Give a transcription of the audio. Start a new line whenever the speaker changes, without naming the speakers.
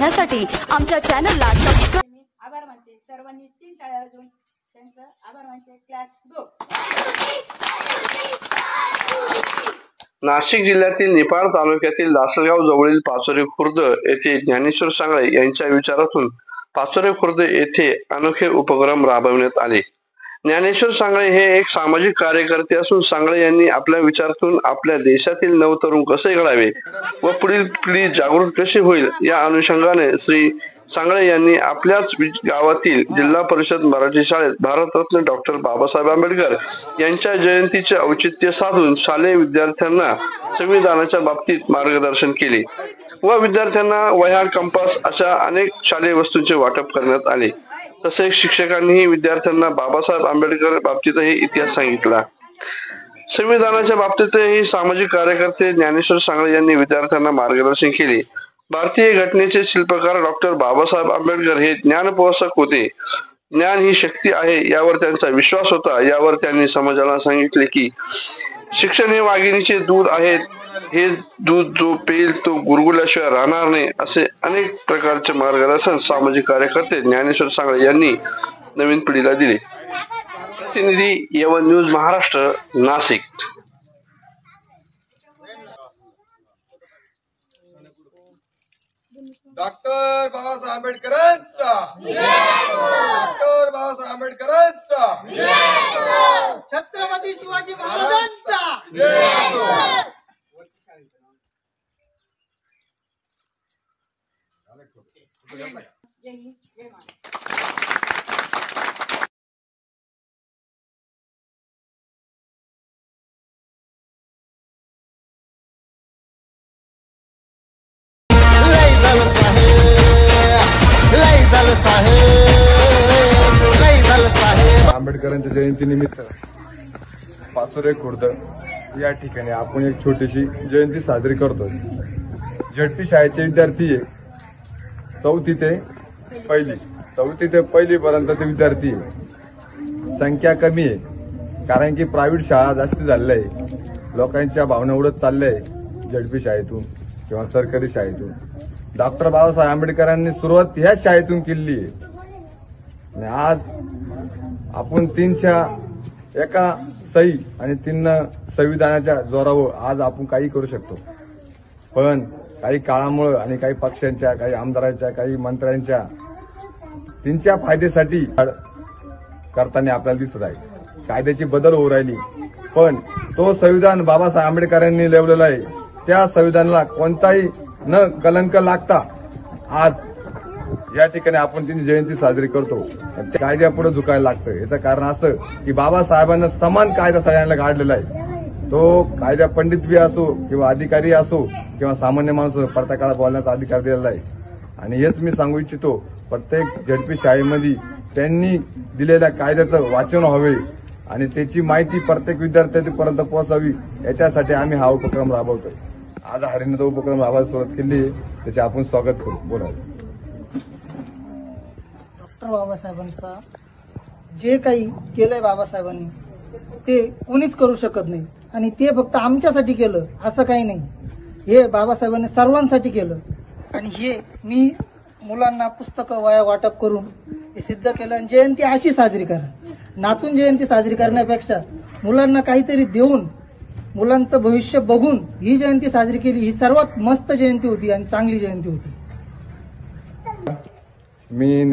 पाहण्यासाठी आमच्या चॅनलला सबस्क्राइब
आभार मानते। सर्वांनी 3 टाळ्या वाजवून त्यांचं आभार मानते। क्लॅप्स गो।
नाशिक जिल्ह्यातील निफाड तालुक्यातील लासलगाव जवळील पाचोरे खुर्द येथे ज्ञानेश्वर सांगळे यांच्या विचारातून पाचोरे खुर्द येथे अनोखे उपक्रम राबविण्यात आले। ज्ञानेश्वर सांगळे हे एक सामाजिक कार्यकर्ते असून सांगळे यांनी आपल्या विचारातून आपल्या देशातील नवतरुण कसे घडावे व पुढील पिढी जागृत कशी होईल या अनुषंगाने श्री सांगळे यांनी आपल्याच गावातील जिल्हा परिषद मराठी शाळेत भारतरत्न डॉक्टर बाबासाहेब आंबेडकर यांच्या जयंतीचे औचित्य साधून शालेय विद्यार्थ्यांना संविधानाच्या बाबतीत मार्गदर्शन केले व विद्यार्थ्यांना वह्या, कंपास अशा अनेक शालेय वस्तूंचे वाटप करण्यात आले। तसेच शिक्षकांनीही विद्यार्थ्यांना बाबासाहेब आंबेडकर बाबतीतही इतिहास सांगितला। संविधानाच्या बाबतीतही सामाजिक कार्यकर्ते ज्ञानेश्वर सांगळे यांनी विद्यार्थ्यांना मार्गदर्शन केले। भारतीय घटनेचे शिल्पकार डॉक्टर बाबासाहेब आंबेडकर हे ज्ञानपोषक होते। ज्ञान ही शक्ती आहे यावर त्यांचा विश्वास होता। यावर त्यांनी समाजाला सांगितले की शिक्षण हे वाघिणीचे दूध आहे, हे दूध जो पेल तो गुरगुरल्याशिवाय राहणार नाही, असे अनेक प्रकारचे मार्गदर्शन सामाजिक कार्यकर्ते ज्ञानेश्वर सांगळे यांनी नवीन पिढीला दिले। प्रतिनिधी यवन न्यूज महाराष्ट्र, नाशिक।
डॉक्टर बाबासाहेब आंबेडकरांचा डॉक्टर बाबासाहेब आंबेडकरांचा
छत्रपती शिवाजी महाराजांचा
जय हिंद, जय महाराष्ट्र।
आंबेडकरांच्या जयंतीनिमित्त पाचोरे खुर्द या ठिकाणी आपण एक छोटीशी जयंती साजरी करतो। झडपी शाळेचे विद्यार्थी आहे, चौथी ते पहिली पर्यंत ते विद्यार्थी आहे। संख्या कमी आहे कारण की प्रायव्हेट शाळा जास्त झालेल्या आहे, लोकांच्या भावना उडत चालल्या आहे झडपी शाळेतून किंवा सरकारी शाळेतून। डॉक्टर बाबासाहेब आंबेडकरांनी सुरुवात ह्याच शाळेतून केली आहे आणि आज आपण 3च्या एका सही आणि 3 संविधानाच्या जोरावर आज आपण काही करू शकतो। पण काही काळामुळे आणि काही पक्षांच्या, काही आमदारांच्या, काही मंत्र्यांच्या त्यांच्या फायद्यासाठी करताना आपल्याला दिसत आहे। कायद्याची बदल होऊ राहिली, पण तो संविधान बाबासाहेब आंबेडकरांनी लिहिलेला आहे, त्या संविधानाला कोणताही न कलंक लागता आज या ठिकाणी आपण त्यांची जयंती साजरी करतो। कायद्यापुढे झुकायला लागतं। याचं कारण असं की बाबासाहेबांना समान कायदा सगळ्यांना काढलेला आहे। तो कायदा पंडित बी असो किंवा अधिकारी असो किंवा सामान्य माणूस प्रत्येकाला बोलण्याचा अधिकार दिलेला आहे। आणि हेच मी सांगू इच्छितो, प्रत्येक झडपी शाळेमध्ये त्यांनी दिलेल्या कायद्याचं वाचन व्हावे आणि त्याची माहिती प्रत्येक विद्यार्थ्यांपर्यंत पोहोचावी, याच्यासाठी आम्ही हा उपक्रम राबवतोय। आज हरिणाचा उपक्रम राबवायला सुरुवात केली आहे, त्याचे आपण स्वागत करू। बोला।
डॉक्टर बाबासाहेबांचा जे काही केलंय बाबासाहेबांनी ते कोणीच करू शकत नाही आणि ते फक्त आमच्यासाठी केलं असं काही नाही। हे बाबासाहेबांनी सर्वांसाठी केलं आणि हे मी मुलांना पुस्तकं वह्या वाटप करून हे सिद्ध केलं। आणि जयंती अशी साजरी करा, नाचून जयंती साजरी करण्यापेक्षा मुलांना काहीतरी देऊन मुलांचं भविष्य बघून ही जयंती साजरी केली। ही सर्वात मस्त जयंती होती आणि चांगली जयंती होती।
मी